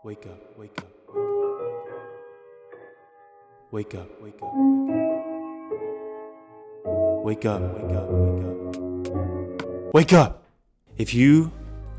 Wake up, wake up, wake up, wake up, wake up, wake up, wake up, wake up. If you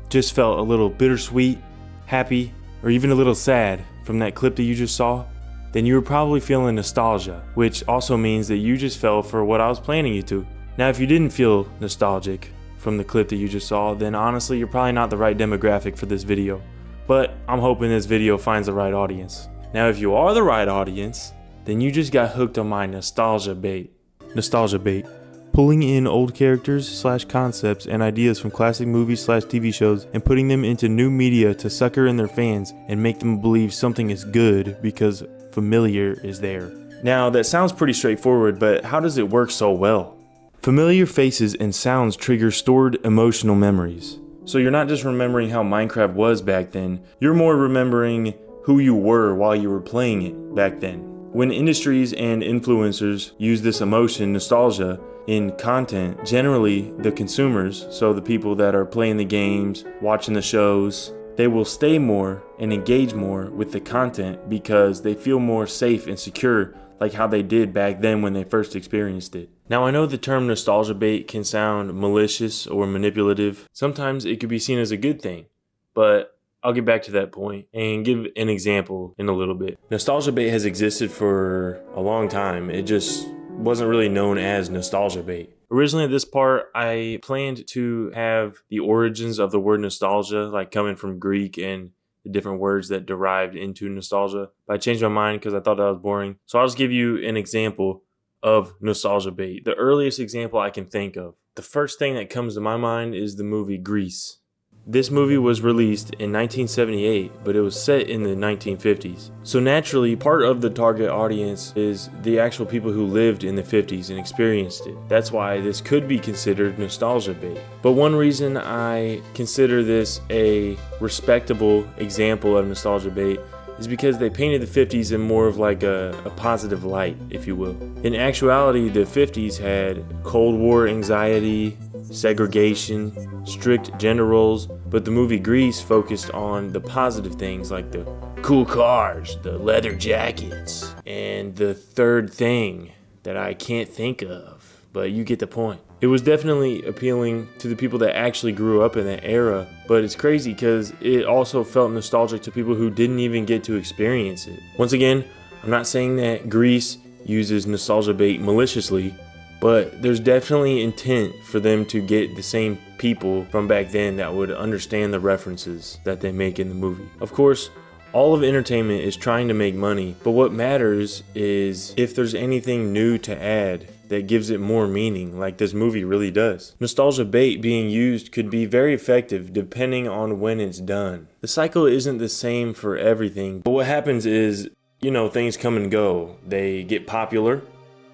just felt a little bittersweet, happy, or even a little sad from that clip that you just saw, then you were probably feeling nostalgia, which also means that you just fell for what I was planning you to. Now, if you didn't feel nostalgic from the clip that you just saw, then honestly, you're probably not the right demographic for this video. But I'm hoping this video finds the right audience. Now, if you are the right audience, then you just got hooked on my nostalgia bait. Nostalgia bait. Pulling in old characters / concepts and ideas from classic movies / TV shows and putting them into new media to sucker in their fans and make them believe something is good because familiar is there. Now, that sounds pretty straightforward, but how does it work so well? Familiar faces and sounds trigger stored emotional memories. So you're not just remembering how Minecraft was back then, you're more remembering who you were while you were playing it back then. When industries and influencers use this emotion, nostalgia, in content, generally the consumers, so the people that are playing the games, watching the shows, they will stay more and engage more with the content because they feel more safe and secure, like how they did back then when they first experienced it. Now, I know the term nostalgia bait can sound malicious or manipulative. Sometimes it could be seen as a good thing, but I'll get back to that point and give an example in a little bit. Nostalgia bait has existed for a long time. It just wasn't really known as nostalgia bait. Originally at this part, I planned to have the origins of the word nostalgia, like coming from Greek and the different words that derived into nostalgia. But I changed my mind because I thought that was boring. So I'll just give you an example of nostalgia bait. The earliest example I can think of. The first thing that comes to my mind is the movie Grease. This movie was released in 1978, but it was set in the 1950s. So naturally, part of the target audience is the actual people who lived in the 50s and experienced it. That's why this could be considered nostalgia bait. But one reason I consider this a respectable example of nostalgia bait is because they painted the 50s in more of like a positive light, if you will. In actuality, the 50s had Cold War anxiety, segregation, strict gender roles, but the movie Grease focused on the positive things like the cool cars, the leather jackets, and the third thing that I can't think of, but you get the point. It was definitely appealing to the people that actually grew up in that era, but it's crazy because it also felt nostalgic to people who didn't even get to experience it. Once again, I'm not saying that Grease uses nostalgia bait maliciously, but there's definitely intent for them to get the same people from back then that would understand the references that they make in the movie. Of course, all of entertainment is trying to make money, but what matters is if there's anything new to add that gives it more meaning, like this movie really does. Nostalgia bait being used could be very effective depending on when it's done. The cycle isn't the same for everything, but what happens is, things come and go. They get popular,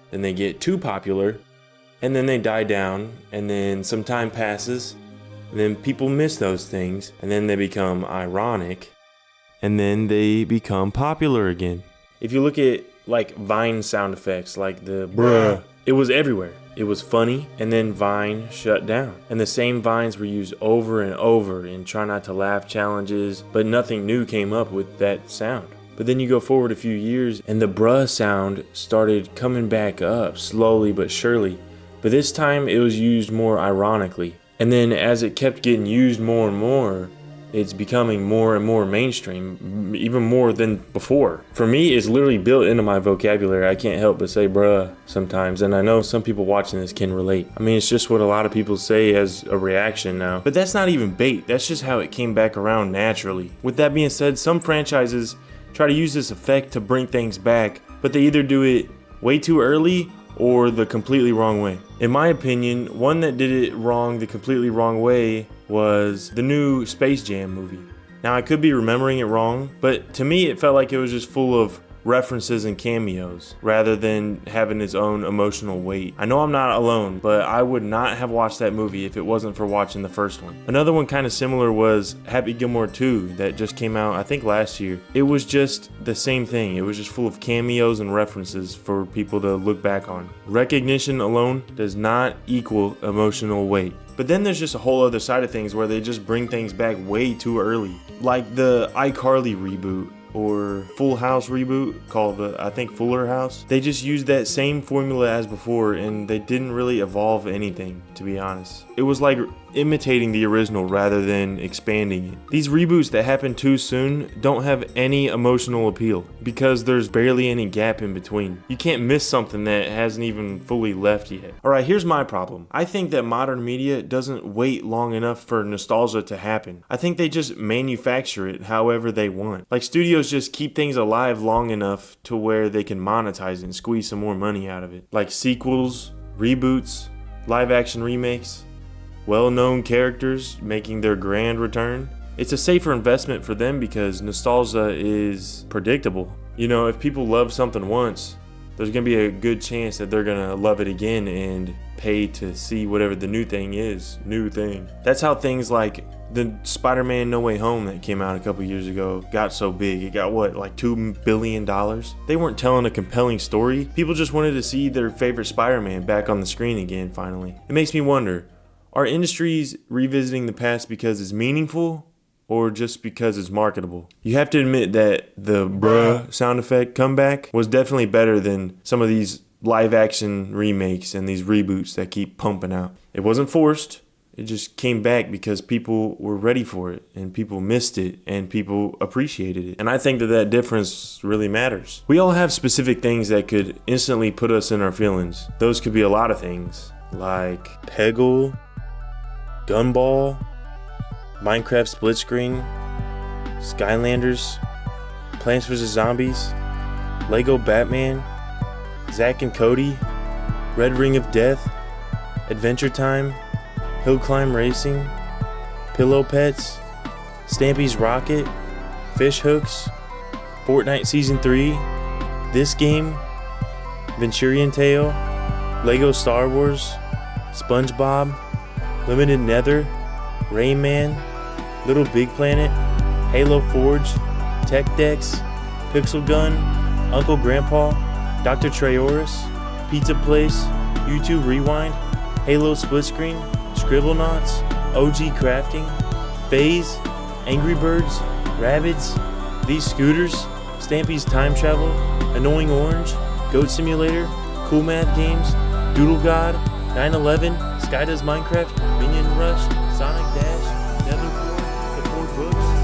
then they get too popular, and then they die down, and then some time passes, and then people miss those things, and then they become ironic, and then they become popular again. If you look at like Vine sound effects, like the bruh, it was everywhere. It was funny, and then Vine shut down. And the same Vines were used over and over in Try Not to Laugh challenges, but nothing new came up with that sound. But then you go forward a few years, and the bruh sound started coming back up slowly but surely. But this time it was used more ironically. And then as it kept getting used more and more, it's becoming more and more mainstream, even more than before. For me, it's literally built into my vocabulary. I can't help but say bruh sometimes, and I know some people watching this can relate. I mean, it's just what a lot of people say as a reaction now. But that's not even bait, that's just how it came back around naturally. With that being said, some franchises try to use this effect to bring things back, but they either do it way too early or the completely wrong way. In my opinion, one that did it wrong the completely wrong way was the new Space Jam movie. Now, I could be remembering it wrong, but to me it felt like it was just full of references and cameos rather than having its own emotional weight. I know I'm not alone, but I would not have watched that movie if it wasn't for watching the first one. Another one kind of similar was Happy Gilmore 2 that just came out, I think last year. It was just the same thing. It was just full of cameos and references for people to look back on. Recognition alone does not equal emotional weight. But then there's just a whole other side of things where they just bring things back way too early. Like the iCarly reboot or Full House reboot called I think Fuller House. They just used that same formula as before and they didn't really evolve anything, to be honest. It was like imitating the original rather than expanding it. These reboots that happen too soon don't have any emotional appeal because there's barely any gap in between. You can't miss something that hasn't even fully left yet. Alright, here's my problem. I think that modern media doesn't wait long enough for nostalgia to happen. I think they just manufacture it however they want. Like studios just keep things alive long enough to where they can monetize it and squeeze some more money out of it. Like sequels, reboots, live action remakes, well-known characters making their grand return. It's a safer investment for them because nostalgia is predictable. You know, if people love something once, there's gonna be a good chance that they're gonna love it again and pay to see whatever the new thing is. That's how things like the Spider-Man No Way Home that came out a couple years ago got so big. It got what, like $2 billion? They weren't telling a compelling story. People just wanted to see their favorite Spider-Man back on the screen again finally. It makes me wonder, are industries revisiting the past because it's meaningful or just because it's marketable? You have to admit that the bruh sound effect comeback was definitely better than some of these live action remakes and these reboots that keep pumping out. It wasn't forced. It just came back because people were ready for it and people missed it and people appreciated it. And I think that that difference really matters. We all have specific things that could instantly put us in our feelings. Those could be a lot of things like Peggle, Gumball, Minecraft Split Screen, Skylanders, Plants vs. Zombies, Lego Batman, Zack and Cody, Red Ring of Death, Adventure Time, Hill Climb Racing, Pillow Pets, Stampy's Rocket, Fish Hooks, Fortnite Season 3, This Game, Venturian Tale, Lego Star Wars, SpongeBob, Limited Nether, Rayman, Little Big Planet, Halo Forge, Tech Decks, Pixel Gun, Uncle Grandpa, Dr. Trayaurus, Pizza Place, YouTube Rewind, Halo Split Screen, Scribblenauts, OG Crafting, FaZe, Angry Birds, Rabbids, These Scooters, Stampy's Time Travel, Annoying Orange, Goat Simulator, Cool Math Games, Doodle God, 9/11, Sky Does Minecraft, Minion Rush, Sonic Dash, Nethercore, The Four Books,